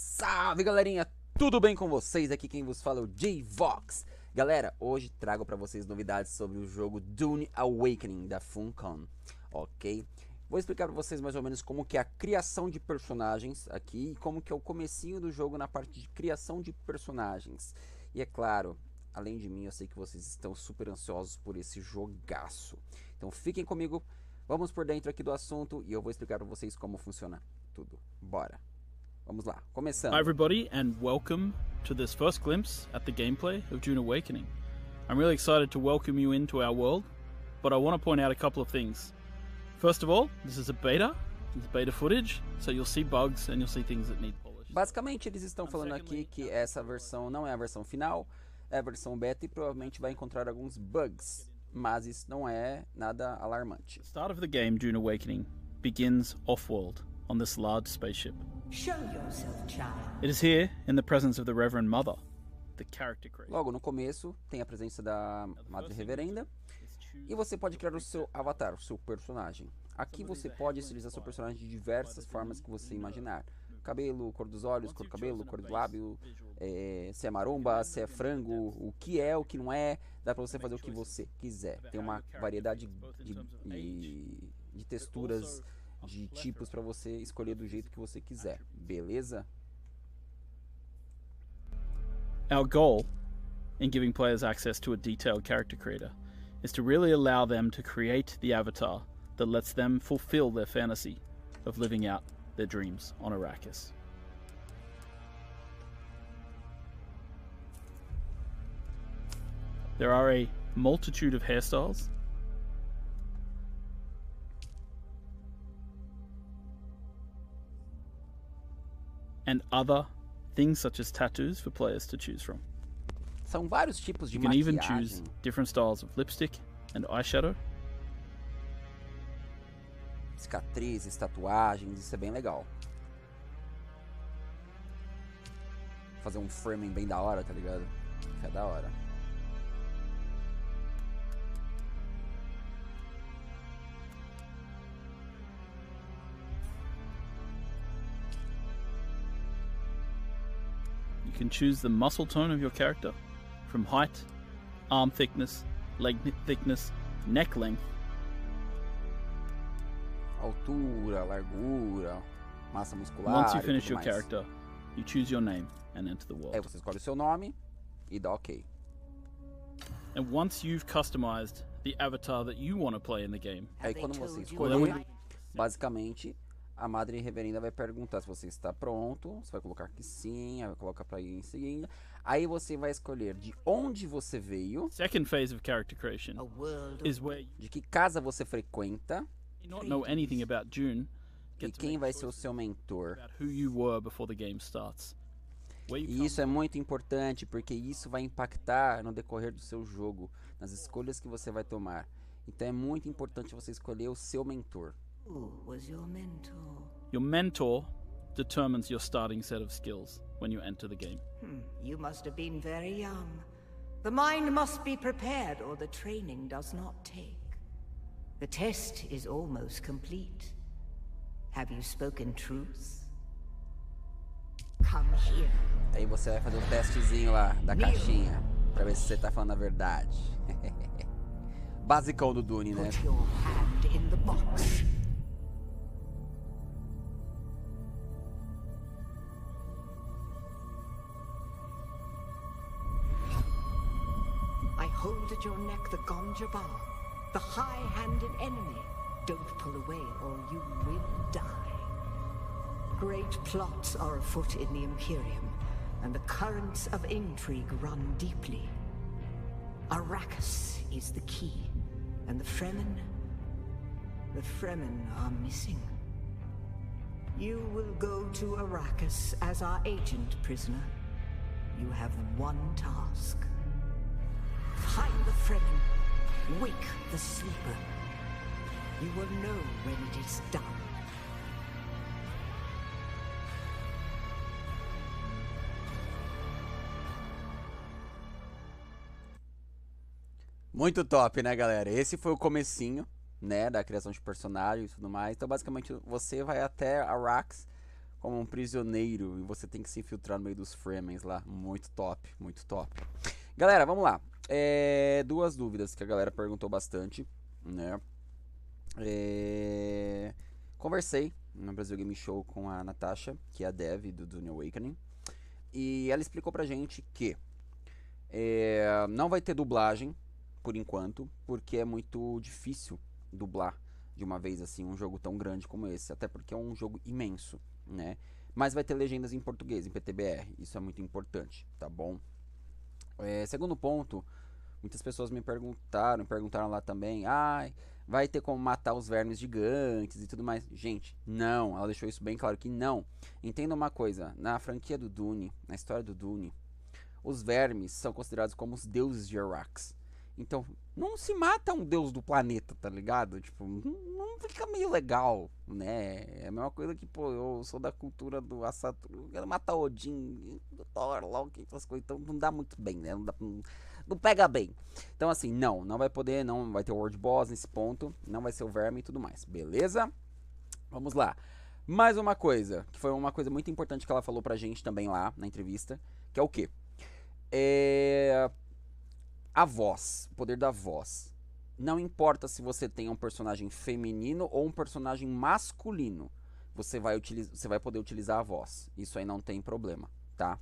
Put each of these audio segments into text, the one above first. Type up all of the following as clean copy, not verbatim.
Salve galerinha, tudo bem com vocês? Aqui quem vos fala é o DVox. Galera, hoje trago pra vocês novidades sobre o jogo Dune Awakening da FUNCOM, ok? Vou explicar pra vocês mais ou menos como que é a criação de personagens aqui e como que é o comecinho do jogo na parte de criação de personagens. E é claro, além de mim, eu sei que vocês estão super ansiosos por esse jogaço. Então fiquem comigo, vamos por dentro aqui do assunto e eu vou explicar pra vocês como funciona tudo. Bora! Vamos lá, começando. Hi everybody and welcome to this first glimpse at the gameplay of Dune Awakening. I'm really excited to welcome you into our world, but I want to point out a couple of things. First of all, this is a beta, it's beta footage, so you'll see bugs and you'll see things that need polish. Basicamente eles estão falando aqui que essa versão não é a versão final, é a versão beta e provavelmente vai encontrar alguns bugs, mas isso não é nada alarmante. The start of the game, Dune Awakening, begins off-world on this large spaceship. Show yourself, child. It is here, in the presence of the Reverend Mother, the character creator. Logo no começo tem a presença da Madre Reverenda e você pode criar o seu avatar, o seu personagem. Aqui você pode estilizar seu personagem de diversas formas que você imaginar. Cabelo, cor dos olhos, cor do cabelo, cor do lábio, se é maromba, se é frango, o que é, o que não é, dá pra você fazer o que você quiser. Tem uma variedade de texturas, de tipos para você escolher do jeito que você quiser, beleza? Our goal in giving players access to a detailed character creator is to really allow them to create the avatar that lets them fulfill their fantasy of living out their dreams on Arrakis. There are a multitude of hairstyles and other things such as tattoos for players to choose from. São vários tipos de You can even maquiagem. choose different styles of lipstick and eyeshadow. Cicatrizes, tatuagens, isso é bem legal. Fazer um framing bem da hora, tá ligado? É da hora. You can choose the muscle tone of your character, from height, arm thickness, leg thickness, neck length. Altura, largura, massa muscular. Once you e finish tudo your mais. character, you choose your name and enter the Aí world. você escolhe o seu nome e dá OK. And once you've customized the avatar that you want to play in the game, Aí quando você told you escolher, right? basicamente a Madre Reverenda vai perguntar se você está pronto. Você vai colocar que sim, aí vai colocar para ir em seguida. Aí você vai escolher de onde você veio, second phase of character creation A world is where de que casa você frequenta you not know anything about Dune, e get to quem make vai ser o seu mentor. about who you were before the game starts. Where you E come isso é muito importante porque isso vai impactar no decorrer do seu jogo, nas escolhas que você vai tomar. Então é muito importante você escolher o seu mentor. Who was your mentor? Your mentor determines your starting set of skills when you enter the game. You must have been very young. The mind must be prepared or the training does not take. The test is almost complete. Have you spoken truth? Come here. Aí você vai fazer um testezinho lá da caixinha pra ver se você tá falando a verdade. Basicão do Dune, né? Put your hand in the box. I hold at your neck the Gonja bar, the high-handed enemy. Don't pull away or you will die. Great plots are afoot in the Imperium, and the currents of intrigue run deeply. Arrakis is the key, and the Fremen are missing. You will go to Arrakis as our agent, prisoner. You have one task. Find the Fremen, wake the sleeper. You will know when it is done. Muito top, né, galera? Esse foi o comecinho né, da criação de personagens e tudo mais. Então basicamente você vai até Arrakis como um prisioneiro e você tem que se infiltrar no meio dos Fremens lá. Muito top, muito top. Galera, vamos lá. Duas dúvidas que a galera perguntou bastante, né? Conversei no Brasil Game Show com a Natasha, que é a dev do Dune Awakening, e ela explicou pra gente que não vai ter dublagem por enquanto, porque é muito difícil dublar de uma vez assim um jogo tão grande como esse, até porque é um jogo imenso, né? Mas vai ter legendas em português, em PTBR, isso é muito importante, tá bom? Segundo ponto, muitas pessoas me perguntaram lá também, vai ter como matar os vermes gigantes e tudo mais. Gente, não, ela deixou isso bem claro que não. Entenda uma coisa, na franquia do Dune, na história do Dune, os vermes são considerados como os deuses de Arrakis. Então, não se mata um deus do planeta, tá ligado? Tipo, não fica meio legal, né? É a mesma coisa que, pô, eu sou da cultura do Asatru, eu quero matar Odin, do Thor, Loki, essas coisas, então não dá muito bem, né? Não pega bem. Então, assim, não vai poder, não vai ter o World Boss nesse ponto, não vai ser o verme e tudo mais, beleza? Vamos lá. Mais uma coisa, que foi uma coisa muito importante que ela falou pra gente também lá na entrevista, que é o quê? A voz, o poder da voz. Não importa se você tem um personagem feminino ou um personagem masculino, você vai poder utilizar a voz. Isso aí não tem problema, tá?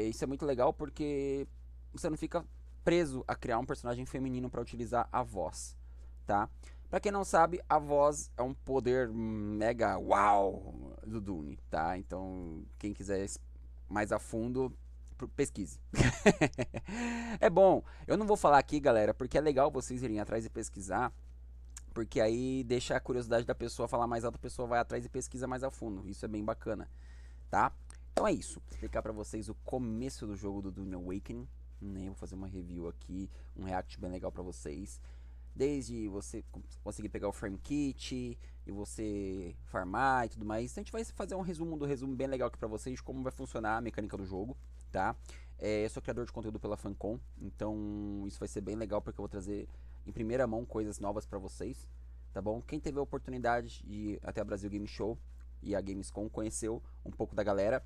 Isso é muito legal porque você não fica preso a criar um personagem feminino para utilizar a voz, tá? Pra quem não sabe, a voz é um poder mega uau do Dune, tá? Então, quem quiser mais a fundo, pesquise. É bom, eu não vou falar aqui, galera, porque é legal vocês irem atrás e pesquisar, porque aí deixa a curiosidade da pessoa falar mais alto, a pessoa vai atrás e pesquisa mais a fundo. Isso é bem bacana, tá? Então é isso, vou explicar pra vocês o começo do jogo do Dune Awakening, né? Vou fazer uma review aqui, um react bem legal pra vocês, desde você conseguir pegar o frame kit e você farmar e tudo mais. Então a gente vai fazer um resumo bem legal aqui pra vocês de como vai funcionar a mecânica do jogo, tá? Eu sou criador de conteúdo pela FUNCOM, então isso vai ser bem legal porque eu vou trazer em primeira mão coisas novas pra vocês, tá bom? Quem teve a oportunidade de ir até a Brasil Game Show e a Gamescom conheceu um pouco da galera,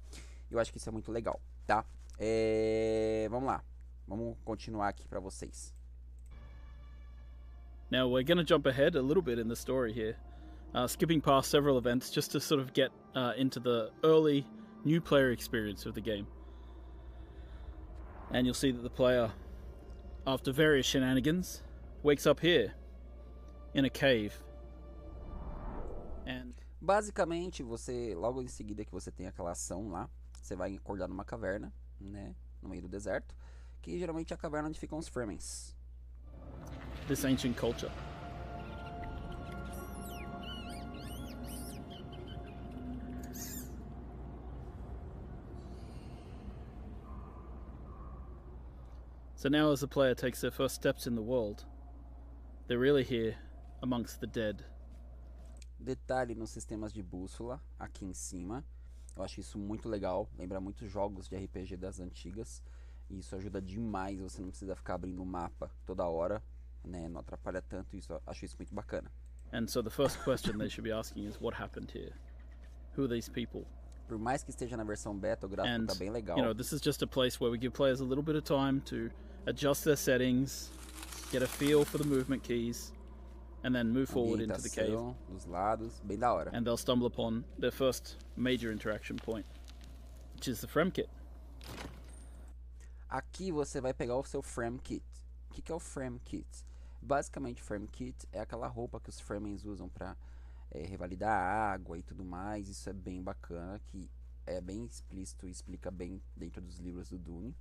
eu acho que isso é muito legal, tá? Vamos lá, vamos continuar aqui pra vocês. Now we're going to jump ahead a little bit in the story here, skipping past several events just to sort of get into the early new player experience of the game. And you'll see that the player, after various shenanigans, wakes up here, in a cave. And basicamente, você, logo em seguida que você tem aquela ação lá, você vai acordar numa caverna, né, no meio do deserto, que geralmente é a caverna onde ficam os Fremens. This ancient culture. So now as the player takes their first steps in the world, they're really here amongst the dead. Detalhe nos sistemas de bússola, aqui em cima. Eu acho isso muito legal, lembra muito jogos de RPG das antigas. E isso ajuda demais, você não precisa ficar abrindo o mapa toda hora, né? Não atrapalha tanto, acho isso muito bacana. And so the first question they should be asking is, what happened here? Who are these people? Por mais que esteja na versão beta, o gráfico tá bem legal. You know, this is just a place where we give players a little bit of time to adjust their settings, get a feel for the movement keys, and then move forward into the cave. Dos lados, bem da hora. And they'll stumble upon their first major interaction point, which is the frame kit. Aqui você vai pegar o seu frame kit. O que é o frame kit? Basicamente, frame kit é aquela roupa que os Fremens usam para revalidar a água e tudo mais. Isso é bem bacana, que é bem explícito e explica bem dentro dos livros do Dune.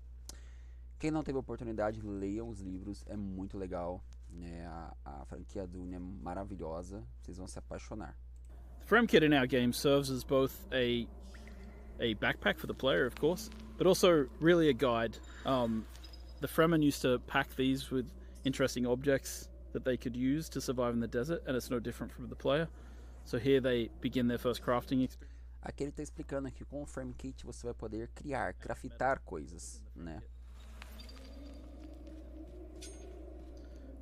Quem não teve a oportunidade, leiam os livros, é muito legal, né? A franquia Dune é maravilhosa, vocês vão se apaixonar. The frame kit in our game serves as both a backpack for the player, of course, but also really a guide. The Fremen used to pack these with interesting objects that they could use to survive in the desert, and it's no different from the player. So here they begin their first crafting experience. Aqui ele está explicando que com o frame kit você vai poder craftar coisas, né?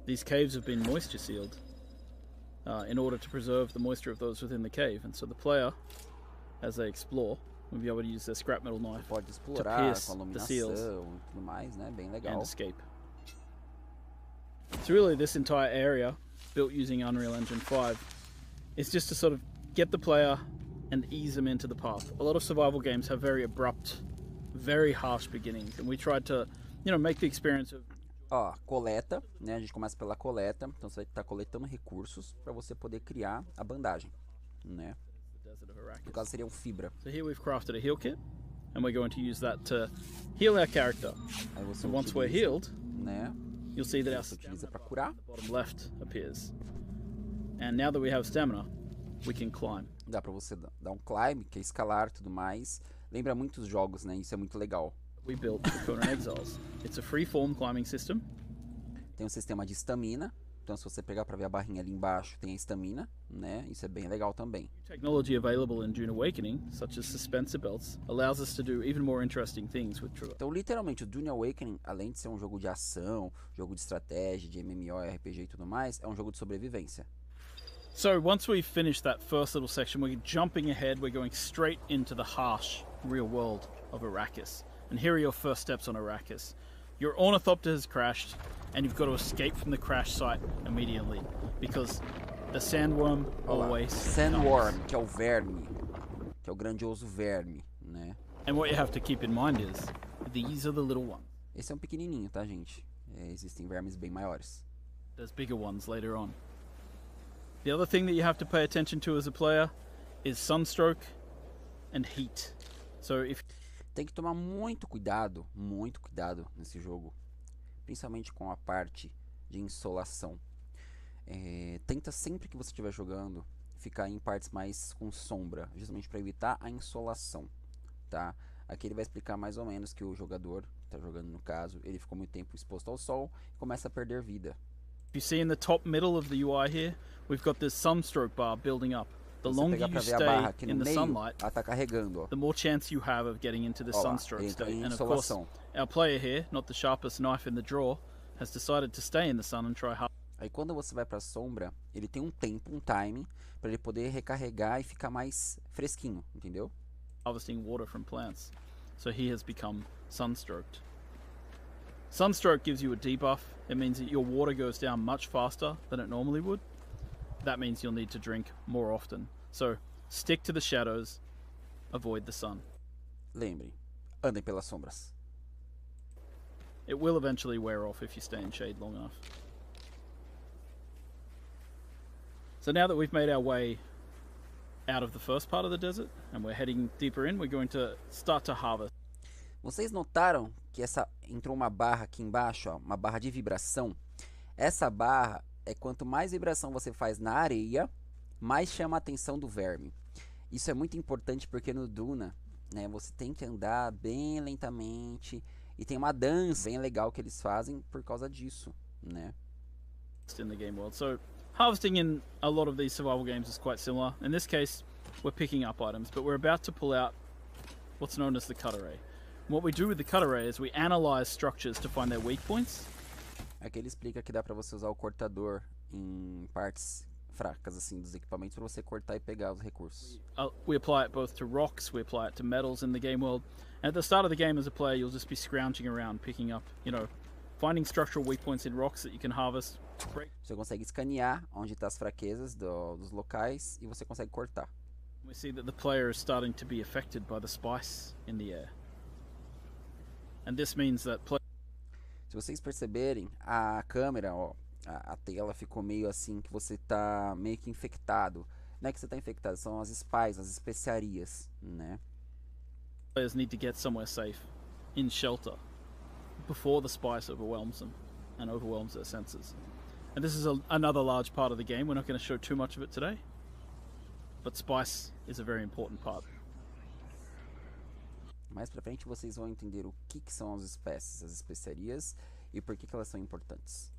These caves have been moisture sealed in order to preserve the moisture of those within the cave, and so the player as they explore. We'll be able to use their scrap metal knife Pode explorar com a iluminação e tudo mais, né? Bem legal. and escape. So really this entire area, built using Unreal Engine 5, is just to sort of get the player and ease them into the path. A lot of survival games have very abrupt, very harsh beginnings, and we tried to, you know, make the experience of... Ó, coleta, né? A gente começa pela coleta, então você vai estar coletando recursos para você poder criar a bandagem, né? the desert of Arrakis. No caso seriam fibra. So here we've crafted a heal kit, and we're going to use that to heal our character. Aí você So once we're utiliza, healed, né? you'll see that our Você stamina utiliza para bar curar. at the bottom left appears. And now that we have stamina, we can climb. Dá pra você dar um climb, que é escalar e tudo mais. Lembra muitos jogos, né? Isso é muito legal. We built for Conan Exiles. It's a free-form climbing system. Tem um sistema de estamina. Então se você pegar pra ver a barrinha ali embaixo, tem a estamina, né? Isso é bem legal também. Technology available in Dune Awakening, such as suspensor belts, allows us to do even more interesting things with traverse. Então literalmente o Dune Awakening, além de ser um jogo de ação, jogo de estratégia, de MMO, RPG e tudo mais, é um jogo de sobrevivência. So once we've finished that first little section, we're jumping ahead, we're going straight into the harsh real world of Arrakis. And here are your first steps on Arrakis. Your ornithopter has crashed, and you've got to escape from the crash site immediately, because the sandworm always Sandworm, comes. que é o verme, que é o grandioso verme, né? And what you have to keep in mind is, these are the little ones. Esse é um pequenininho, tá, gente? Existem vermes bem maiores. There's bigger ones later on. The other thing that you have to pay attention to as a player is sunstroke and heat. So if Tem que tomar muito cuidado nesse jogo, principalmente com a parte de insolação. Tenta sempre que você estiver jogando ficar em partes mais com sombra, justamente para evitar a insolação, tá? Aqui ele vai explicar mais ou menos que o jogador que está jogando, no caso, ele ficou muito tempo exposto ao sol e começa a perder vida. you see in the top middle of the UI here, we've got this sunstroke bar building up. The Você longer pegar you pra ver a barra stay aqui no in the meio, sunlight, ela tá carregando, ó. the more chance you have of getting into the Ó lá, sunstroke entra state. em And of course, insolação. our player here, not the sharpest knife in the drawer, has decided to stay in the sun and try hard. Aí quando você vai pra sombra, ele tem um tempo, um time, para ele poder recarregar e ficar mais fresquinho, entendeu? Harvesting water from plants. So he has become sunstroked. Sunstroke gives you a debuff. It means that your water goes down much faster than it normally would. That means you'll need to drink more often. So stick to the shadows, avoid the sun. Lembre, andem pelas sombras. It will eventually wear off if you stay in shade long enough. So now that we've made our way out of the first part of the desert and we're heading deeper in, we're going to start to harvest. Vocês notaram que entrou uma barra aqui embaixo, ó, uma barra de vibração? Essa barra é quanto mais vibração você faz na areia, mais chama a atenção do verme. Isso é muito importante porque no Duna, né, você tem que andar bem lentamente e tem uma dança bem legal que eles fazem por causa disso, né? In the game world. So harvesting in a lot of these survival games is quite similar. In this case, we're picking up items, but we're about to pull out what's known as the cut array. What we do with the cut array is we analyze structures to find their weak points. Aqui ele explica que dá para você usar o cortador em partes fracas assim dos equipamentos para você cortar e pegar os recursos. We apply it both to rocks, we apply it to metals in the game world. And at the start of the game as a player, you'll just be scrounging around picking up, finding structural weak points in rocks that you can harvest. Você consegue escanear onde estão as fraquezas dos locais e você consegue cortar. We see that the player is starting to be affected by the spice in the air. And this means that se vocês perceberem, a câmera, ó, a tela ficou meio assim que você tá meio que infectado. Não é que você tá infectado, são as spices, as especiarias, né? players need to get somewhere safe, in shelter, before the spice overwhelms them and overwhelms their senses. And this is another large part of the game. We're not going to show too much of it today, but spice is a very important part. Mais pra frente vocês vão entender o que são as espécies, as especiarias e por que elas são importantes.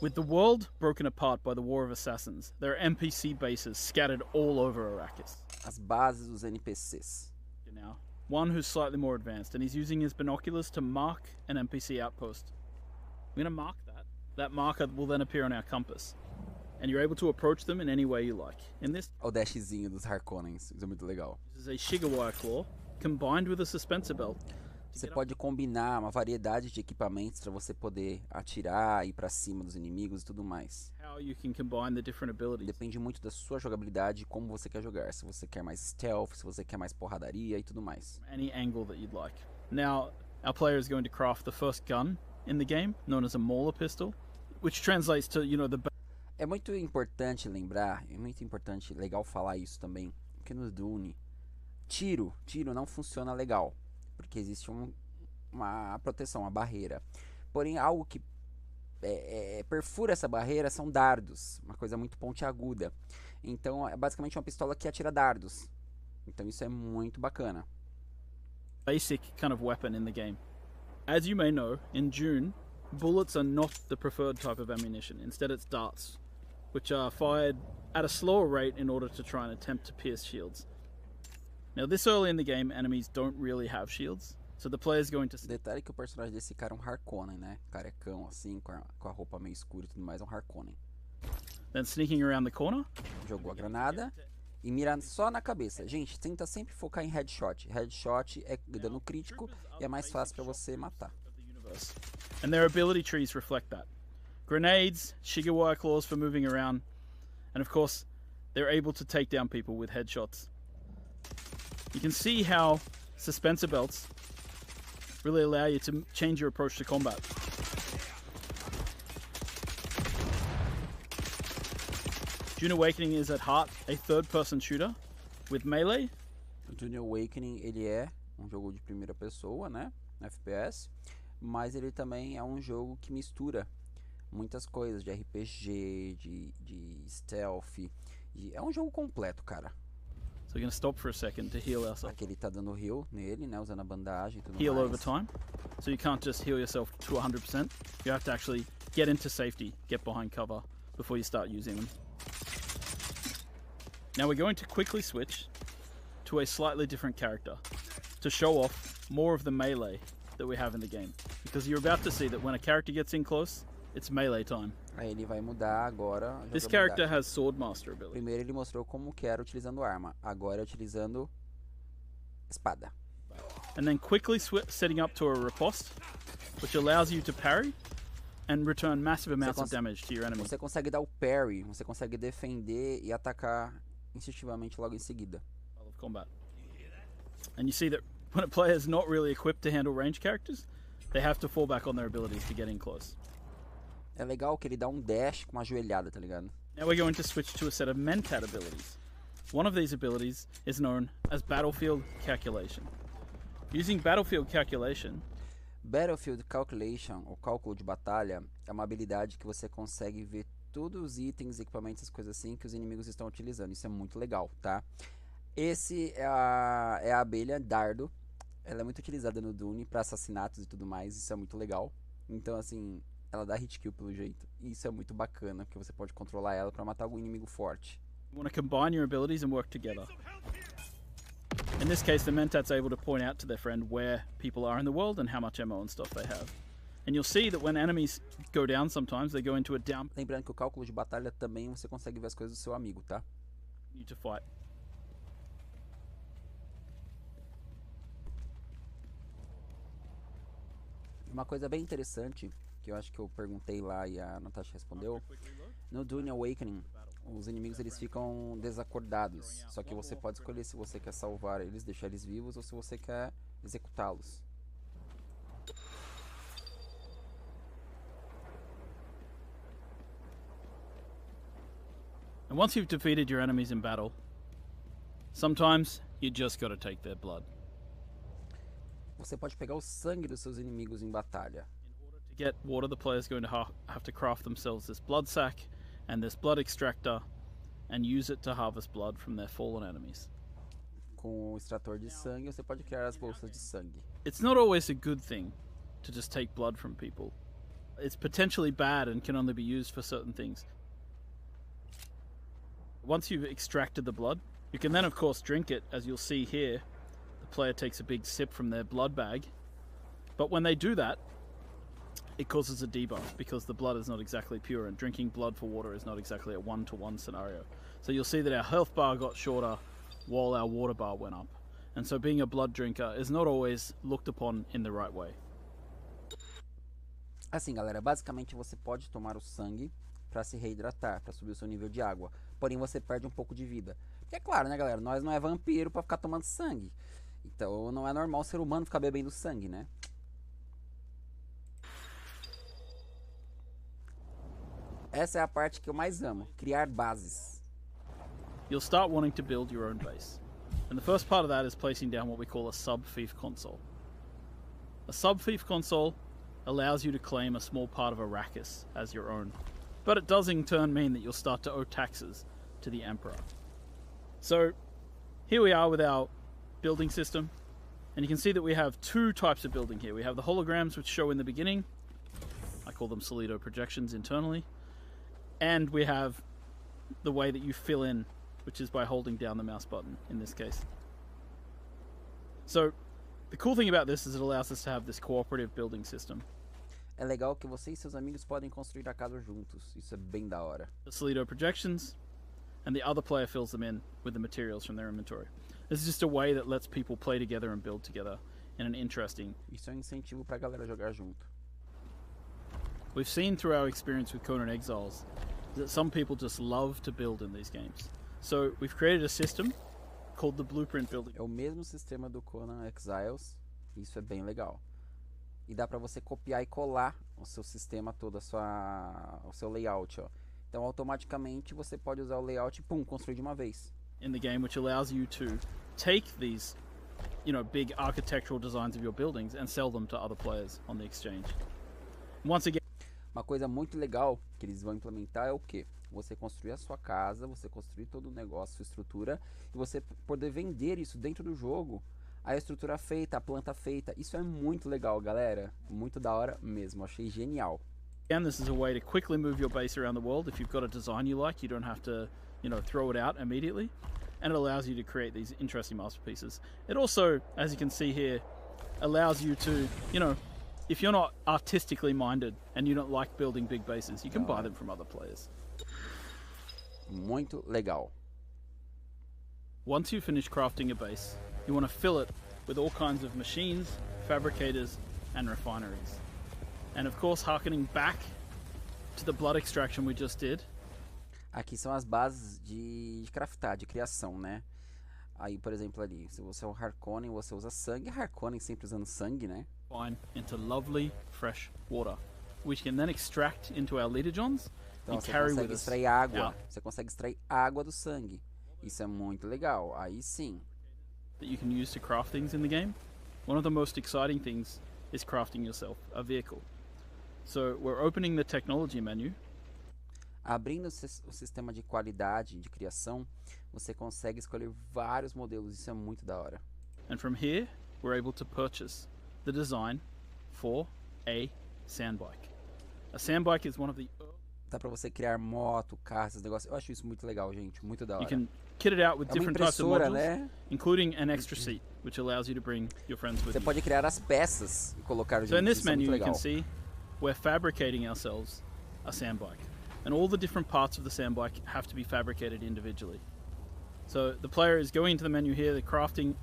With the world broken apart by the War of Assassins, there are NPC bases scattered all over Arrakis. As bases dos NPCs. Now, one who's slightly more advanced, and he's using his binoculars to mark an NPC outpost. I'm going to mark that. That marker will then appear on our compass. and you're able to approach them in any way you like. In this, O dashzinho dos Harkonnens, isso é muito legal. this is a Shiga claw combined with a suspensor belt. Você pode combinar uma variedade de equipamentos para você poder atirar, ir para cima dos inimigos e tudo mais. How you can combine the different abilities. Depende muito da sua jogabilidade e como você quer jogar. Se você quer mais stealth, se você quer mais porradaria e tudo mais. Any angle that you'd like. Now, our player is going to craft the first gun in the game, known as a mauler pistol, which translates to, the É muito importante lembrar, é muito importante, legal falar isso também, porque no Dune, tiro não funciona legal, porque existe uma proteção, uma barreira. Porém, algo que perfura essa barreira são dardos, uma coisa muito pontiaguda. Então, é basicamente uma pistola que atira dardos. Então, isso é muito bacana. basic kind of weapon in the game. As you may know, in Dune, bullets are not the preferred type of ammunition. Instead, it's darts, which are fired at a slower rate in order to try and attempt to pierce shields. Now, this early in the game, enemies don't really have shields, so the player is going to... Detalhe que o personagem desse cara é um Harkonnen, né? Carecão assim, com a roupa meio escura e tudo mais, é um Harkonnen. Then sneaking around the corner. Jogou a granada e mira só na cabeça. Gente, tenta sempre focar em headshot. Headshot é dano crítico e é mais fácil para você matar. And their ability trees reflect that. Grenades, Shiga claws for moving around, and of course, they're able to take down people with headshots. You can see how suspensor belts really allow you to change your approach to combat. Dune Awakening is at heart a third-person shooter with melee. O Dune Awakening, ele é um jogo de primeira pessoa, né? FPS, mas ele também é um jogo que mistura muitas coisas de RPG, de stealth. É um jogo completo, cara. So we're going to stop for a second to heal ourselves. Aqui ele tá dando heal nele, né? Usando a bandagem e tudo Heal mais. over time. So you can't just heal yourself to 100%. You have to actually get into safety, get behind cover before you start using them. Now we're going to quickly switch to a slightly different character to show off more of the melee that we have in the game. Because you're about to see that when a character gets in close, it's melee time. Aí ele vai mudar agora a This jogabilidade. character has Swordmaster ability. Primeiro ele mostrou como que era utilizando arma, agora é utilizando espada. And then quickly setting up to a riposte, which allows you to parry and return massive amounts of damage to your enemy. Você consegue dar o parry, você consegue defender e atacar instintivamente logo em seguida. Of combat. And you see that when a player is not really equipped to handle range characters, they have to fall back on their abilities to get in close. É legal que ele dá um dash com uma joelhada, tá ligado? Now we're going to switch to a set of mentat abilities. One of these abilities is known as Battlefield Calculation. Using Battlefield Calculation, Battlefield Calculation, ou cálculo de batalha, é uma habilidade que você consegue ver todos os itens, equipamentos, as coisas assim que os inimigos estão utilizando. Isso é muito legal, tá? Esse é a abelha dardo. Ela é muito utilizada no Dune para assassinatos e tudo mais. Isso é muito legal. Então, assim, ela dá hit kill pelo jeito. E isso é muito bacana, porque você pode controlar ela para matar algum inimigo forte. you want to combine your abilities and work together. In this case, the mentat's able to point out to their friend where people are in the world and how much ammo and stuff they have. And you'll see that when enemies go down sometimes, they go into a down Lembrando que o cálculo de batalha também você consegue ver as coisas do seu amigo, tá? you to fight. Uma coisa bem interessante, que eu acho que eu perguntei lá e a Natasha respondeu. No Dune Awakening, os inimigos eles ficam desacordados. Só que você pode escolher se você quer salvar eles, deixar eles vivos, ou se você quer executá-los. And once you've defeated your enemies in battle, sometimes you just gotta take their blood. Você pode pegar o sangue dos seus inimigos em batalha. To get water, the player's going to have to craft themselves this blood sack and this blood extractor and use it to harvest blood from their fallen enemies. Com o extrator de sangue, você pode criar as bolsas de sangue. It's not always a good thing to just take blood from people. It's potentially bad and can only be used for certain things. Once you've extracted the blood, you can then of course drink it, as you'll see here. The player takes a big sip from their blood bag. But when they do that, it causes a debuff because the blood is not exactly pure, and drinking blood for water is not exactly a 1-to-1 scenario. So you'll see that our health bar got shorter while our water bar went up. And so being a blood drinker is not always looked upon in the right way. Assim, galera, basicamente você pode tomar o sangue para se reidratar, para subir o seu nível de água. Porém, você perde um pouco de vida. Porque é claro, né, galera? Nós não é vampiro para ficar tomando sangue. Então, não é normal o ser humano ficar bebendo sangue, né? Essa é a parte que eu mais amo, criar bases. You'll start wanting to build your own base. And the first part of that is placing down what we call a sub-fief console. A sub-fief console allows you to claim a small part of Arrakis as your own. But it does in turn mean that you'll start to owe taxes to the Emperor. So here we are with our building system. And you can see that we have two types of building here. We have the holograms, which show in the beginning. I call them solido projections internally. And we have the way that you fill in, which is by holding down the mouse button in this case. So the cool thing about this is it allows us to have this cooperative building system. É legal que você e seus amigos podem construir a casa juntos. Isso é bem da hora. The solido projections, and the other player fills them in with the materials from their inventory. This is just a way that lets people play together and build together in an interesting. Isso é um incentivo pra galera jogar junto. We've seen through our experience with Conan Exiles that some people just love to build in these games. So we've created a system called the Blueprint Building. É o mesmo sistema do Conan Exiles. Isso é bem legal. E dá pra você copiar e colar o seu sistema todo, o seu layout, ó. Então automaticamente você pode usar o layout e pum, construir de uma vez. In the game, which allows you to take these, big architectural designs of your buildings and sell them to other players on the exchange. Once again, uma coisa muito legal que eles vão implementar é o quê? Você construir a sua casa, você construir todo o negócio, sua estrutura, e você poder vender isso dentro do jogo, a estrutura feita, a planta feita. Isso é muito legal, galera. Muito da hora mesmo, achei genial. And this is a way to quickly move your base around the world. If you've got a design you like, you don't have to, throw it out immediately. And it allows you to create these interesting masterpieces. It also, as you can see here, allows you to, if you're not artistically minded and you don't like building big bases, you can buy them from other players. Muito legal. Once you finish crafting a base, you want to fill it with all kinds of machines, fabricators, and refineries. And of course, harkening back to the blood extraction we just did. Aqui são as bases de craftar, de criação, né? Aí, por exemplo, ali, se você é um Harkonnen, você usa sangue. Harkonnen sempre usando sangue, né? Fine into lovely fresh water, which can then extract into our liturgions então and você carry consegue with us. extrair água. Out. Você consegue extrair água do sangue. Isso é muito legal. Aí sim. That you can use to craft things in the game. One of the most exciting things is crafting yourself a vehicle. So we're opening the technology menu. Abrindo o sistema de qualidade de criação, você consegue escolher vários modelos. Isso é muito da hora. And from here, we're able to purchase the design for a sandbike. A sandbike is one of the... Dá pra você criar moto, carro, esses negócios. Eu acho isso muito legal, gente. Muito da hora. You can kit it out with different types of modules, né? including an extra seat, which allows you to bring your friends with Você you. pode criar as peças e colocar juntos. So in this Isso é menu, muito you legal. can see we're fabricating ourselves a sandbike. And all the different parts of the sandbike have to be fabricated individually. So the player is going into the menu here, they're crafting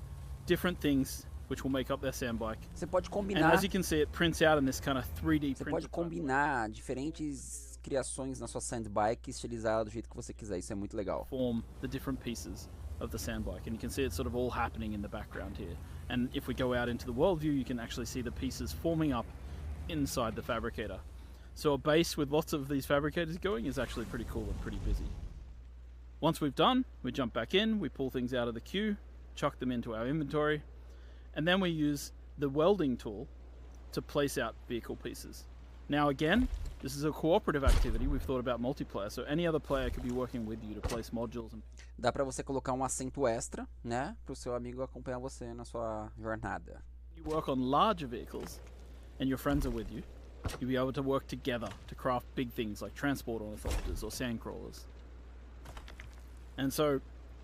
different things which will make up their sandbike. Você pode And combinar. as you can see, it prints out in this kind of 3D Você print. pode combinar diferentes criações na sua sandbike, estilizada do jeito que você quiser. Isso é muito legal. Form the different pieces of the sandbike, and you can see it's sort of all happening in the background here. And if we go out into the world view, you can actually see the pieces forming up inside the fabricator. So a base with lots of these fabricators going is actually pretty cool and pretty busy. Once we've done, we jump back in, we pull things out of the queue, chuck them into our inventory, and then we use the welding tool to place out vehicle pieces. Now again, this is a cooperative activity. We've thought about multiplayer, so any other player could be working with you to place modules. Dá pra você colocar um assento extra, né? Pro seu amigo acompanhar você na sua jornada. You work on larger vehicles, and your friends are with you. You'll be able to work together to craft big things like transport ornithopters or sandcrawlers. And so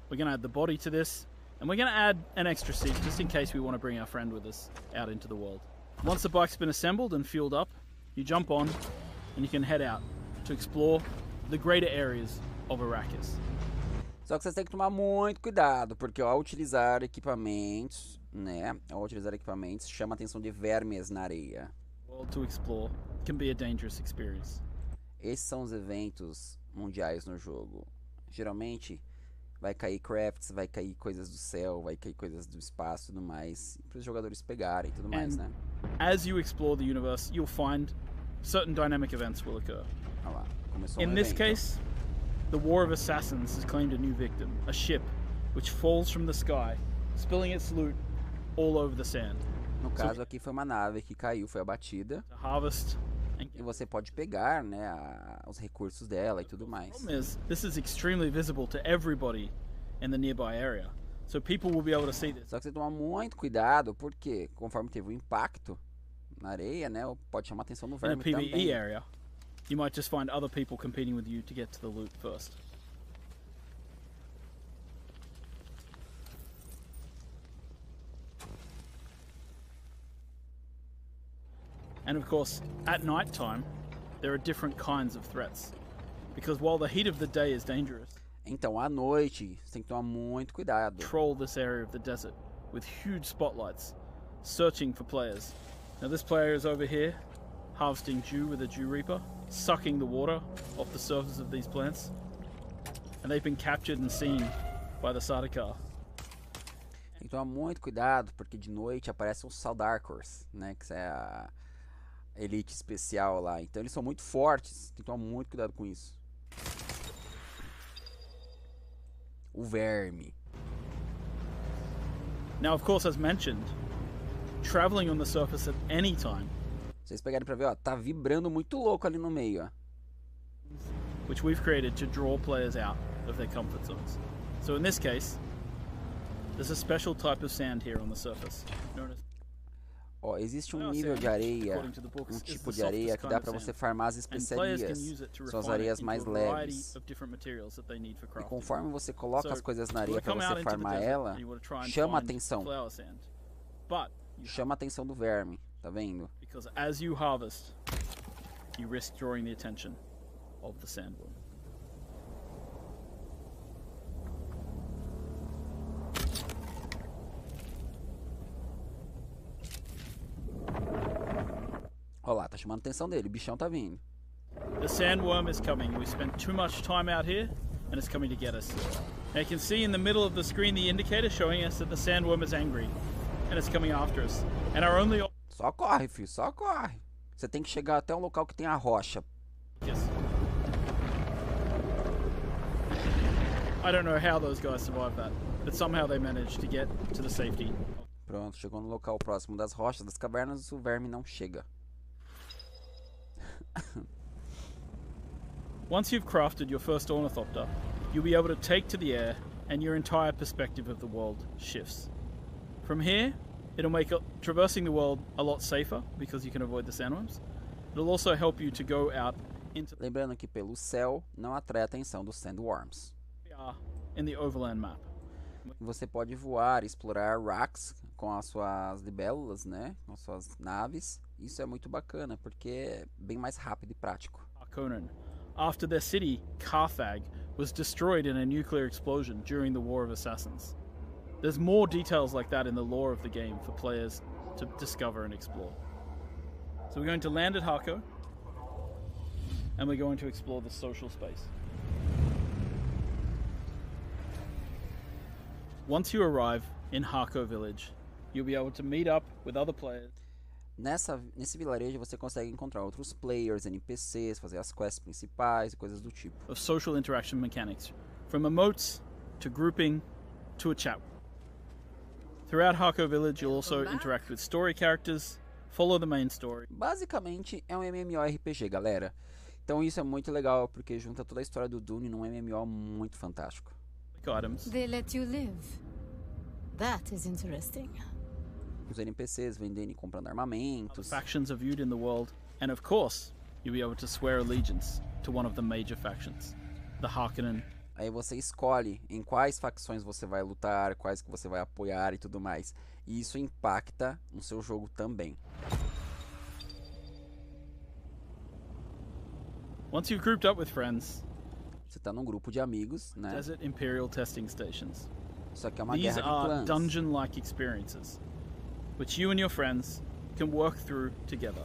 we're going to add the body to this, and we're going to add an extra seat just in case we want to bring our friend with us out into the world. Once the bike's been assembled and fueled up, you jump on and you can head out to explore the greater areas of Arrakis. Só que vocês têm que tomar muito cuidado, porque ao utilizar equipamentos, né? Ao utilizar equipamentos, chama a atenção de vermes na areia. World to explore can be a dangerous experience. Esses são os eventos mundiais no jogo. Geralmente vai cair crafts, vai cair coisas do céu, vai cair coisas do espaço e tudo mais, para os jogadores pegarem e tudo mais, né? As you explore the universe, you'll find certain dynamic events will occur. Olha lá, começou In this case, the War of Assassins has claimed a new victim, a ship which falls from the sky, spilling its loot all over the sand. No caso aqui foi uma nave que caiu, foi abatida. To harvest e você pode pegar, né, os recursos dela e tudo mais. The problem is, this is extremely visible to everybody in the nearby area, so people will be able to see this. Só que você toma muito cuidado, porque conforme teve o impacto na areia, né, pode chamar atenção no verme também. In the PvE area, you might just find other people competing with you to get to the loot first. And of course, at night time, there are different kinds of threats. Because while the heat of the day is dangerous, então à noite você tem que tomar muito cuidado. Patrol this area of the desert with huge spotlights, searching for players. Now this player is over here, harvesting dew with a dew reaper, sucking the water off the surface of these plants, and they've been captured and seen by the Sardaukar. Tem que tomar muito cuidado, porque de noite aparecem os Sardaukars, né, que é a elite especial lá. Então eles são muito fortes, tem que tomar muito cuidado com isso. O verme. Now, of course, as mentioned, traveling on the surface at any time. Vocês pegarem pra ver, ó, tá vibrando muito louco ali no meio, ó. Which we've created to draw players out of their comfort zones. So in this case, there's a special type of sand here on the surface, known as... Ó, existe um nível de areia, um tipo de areia que dá para você farmar as especiarias. São as areias mais leves. E conforme você coloca as coisas na areia para você farmar ela, chama a atenção. Chama a atenção do verme, tá vendo? Because as you harvest, you risk drawing the attention of the sandworm. Olha lá, tá chamando a atenção dele, o bichão tá vindo. The sandworm is coming. We spent too much time out here and it's coming to get us. Now you can see in the middle of the screen the indicator showing us that the sandworm is angry and it's coming after us. And our only... Só corre, filho, só corre. Você tem que chegar até um local que tem a rocha. Yes. I don't know how those guys survived that, but somehow they managed to get to the safety. Pronto, chegou no local próximo das rochas, das cavernas, o verme não chega. Once you've crafted your first ornithopter, you'll be able to take to the air and your entire perspective of the world shifts. From here, it'll make traversing the world a lot safer because you can avoid the sandworms. It'll also help you to go out into... Lembrando que pelo céu não atrai a atenção dos sandworms. In the overland map. Você pode voar e explorar racks com as suas libélulas, né? Com as suas naves. Isso é muito bacana, porque é bem mais rápido e prático. Conan, after their city, Carthage, was destroyed in a nuclear explosion during the War of Assassins. There's more details like that in the lore of the game for players to discover and explore. So we're going to land at Harko, and we're going to explore the social space. Once you arrive in Harko village, you'll be able to meet up with other players. Nesse vilarejo você consegue encontrar outros players, NPCs, fazer as quests principais e coisas do tipo. Of social interaction mechanics, from emotes to grouping to a chat. Throughout Harko Village, you'll also interact with story characters, follow the main story. Basicamente é um MMORPG, galera. Então isso é muito legal porque junta toda a história do Dune num MMO muito fantástico. Items. They let you live. That is interesting. Os NPCs vendendo e comprando armamentos. Factions are viewed in the world, and of course, you'll be able to swear allegiance to one of the major factions, the Harkonnen. Aí você escolhe em quais facções você vai lutar, quais que você vai apoiar e tudo mais. E isso impacta no seu jogo também. Once you've grouped up with friends, Você tá num grupo de amigos, né? Desert Imperial testing stations. Isso aqui é uma These guerra de are clãs. dungeon-like experiences, which you and your friends can work through together.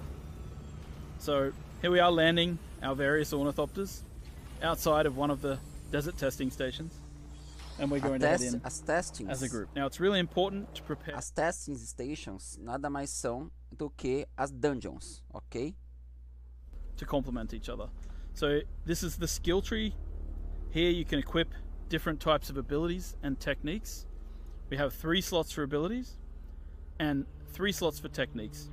So here we are landing our various ornithopters outside of one of the desert testing stations, and we're going to head in As testings, as a group. Now it's really important to prepare. as testing stations nada mais são do que as dungeons, ok? To complement each other. So this is the skill tree. Here you can equip different types of abilities and techniques. We have 3 slots for abilities and 3 slots for techniques.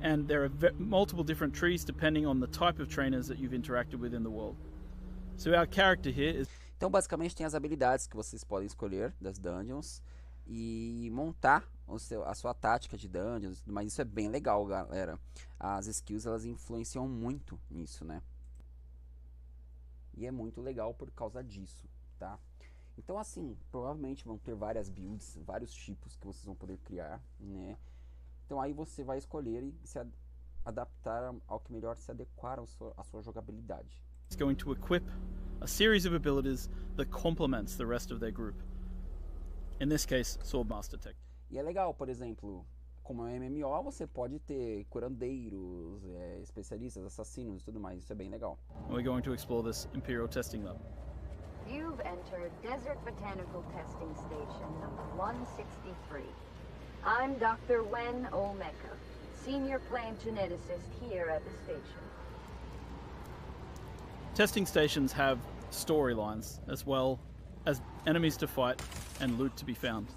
And there are multiple different trees depending on the type of trainers that you've interacted with in the world. So our character here is... Então basicamente tem as habilidades que vocês podem escolher das dungeons e montar a sua tática de dungeons, mas isso é bem legal, galera. As skills elas influenciam muito nisso, né? E é muito legal por causa disso, tá? Então assim, provavelmente vão ter várias builds, vários tipos que vocês vão poder criar, né? Então aí você vai escolher e se adaptar ao que melhor se adequar à sua jogabilidade. It's going to equip a series of abilities that complements the rest of their group. In this case, Swordmaster Tech. E é legal, por exemplo, como é um MMO, você pode ter curandeiros, especialistas, assassinos e tudo mais. Isso é bem legal. And we're going to explore this Imperial testing lab. You've entered Desert Botanical Testing Station number 163. I'm Dr. Wen Omeka, Senior Plant Geneticist here at the station. Testing stations have storylines as well as enemies to fight and loot to be found.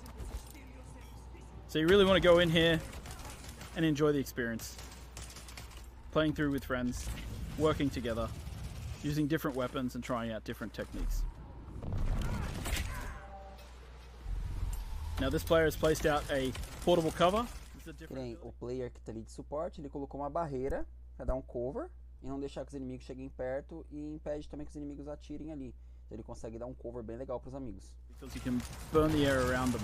So you really want to go in here and enjoy the experience. Playing through with friends, working together, using different weapons and trying out different techniques. Now this player has placed out a portable cover. Que nem o player que tá ali de suporte, ele colocou uma barreira para dar um cover e não deixar que os inimigos cheguem perto e impede também que os inimigos atirem ali. Então ele consegue dar um cover bem legal para os amigos. Because you can burn the air around them.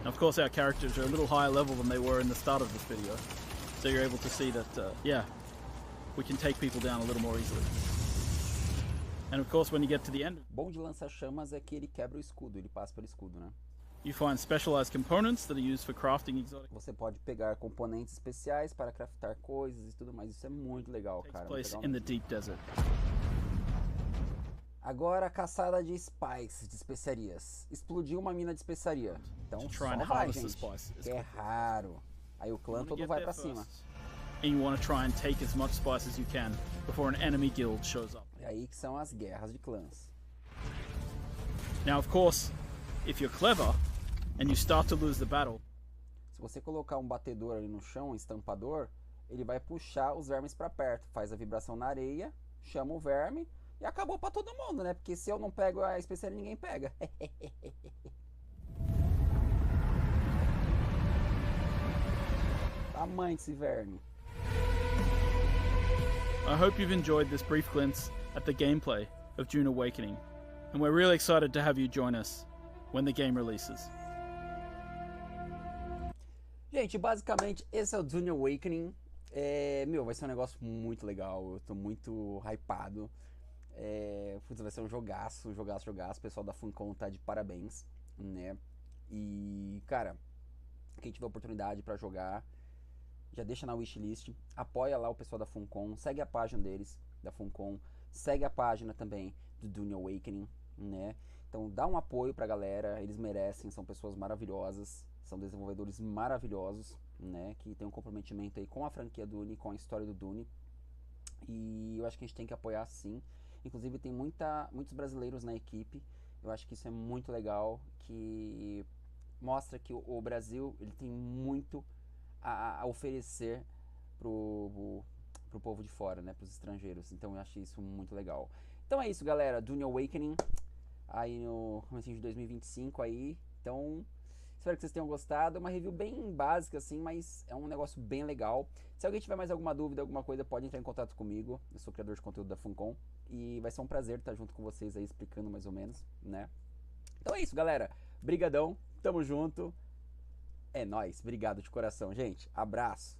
Now, of course, our characters are a little higher level than they were in the start of this video, so you're able to see that, yeah, we can take people down a little more easily. And of course, when you get to the end, O bom de lança-chamas é que ele quebra o escudo, ele passa pelo escudo, né? you find specialized components that are used for crafting exotic. Você pode pegar componentes especiais para craftar coisas e tudo mais. Isso é muito legal, cara. Muito Place legal in the mesmo. deep desert. Agora a caçada de spices, de especiarias. Explodiu uma mina de especiaria. Então To try só and vai, harvest the gente. spices. Que é raro. Aí o clã You wanna todo get vai there pra cima. first, and you want to try and take as much spice as you can before an enemy guild shows up. É aí que são as guerras de clãs. Now, of course, if you're clever and you start to lose the battle, Se você colocar um batedor ali no chão, um estampador, ele vai puxar os vermes pra perto. Faz a vibração na areia, chama o verme e acabou pra todo mundo, né? Porque se eu não pego a especiaria, ninguém pega. Tamanho desse verme. I hope you've enjoyed this brief glimpse at the gameplay of Dune Awakening, and we're really excited to have you join us when the game releases. Gente, basicamente esse é o Dune Awakening. Vai ser um negócio muito legal. Eu tô muito hypado. Putz, vai ser um jogaço. O pessoal da FUNCOM tá de parabéns, né? E, cara, quem tiver oportunidade pra jogar, já deixa na wishlist, apoia lá o pessoal da FUNCOM, segue a página deles, da FUNCOM, segue a página também do Dune Awakening, né? Então dá um apoio pra galera, eles merecem, são pessoas maravilhosas, são desenvolvedores maravilhosos, né? Que tem um comprometimento aí com a franquia Dune, com a história do Dune, e eu acho que a gente tem que apoiar sim. Inclusive tem muitos brasileiros na equipe, eu acho que isso é muito legal, que mostra que o Brasil ele tem muito a oferecer pro povo de fora, né, pros estrangeiros. Então eu achei isso muito legal. Então é isso, galera, Dune Awakening aí no comecinho de 2025 aí. Então espero que vocês tenham gostado. É uma review bem básica assim, mas é um negócio bem legal. Se alguém tiver mais alguma dúvida, alguma coisa, pode entrar em contato comigo. Eu sou criador de conteúdo da FUNCOM e vai ser um prazer estar junto com vocês aí explicando mais ou menos, né? Então é isso, galera. Brigadão, tamo junto. É nóis, obrigado de coração, gente. Abraço.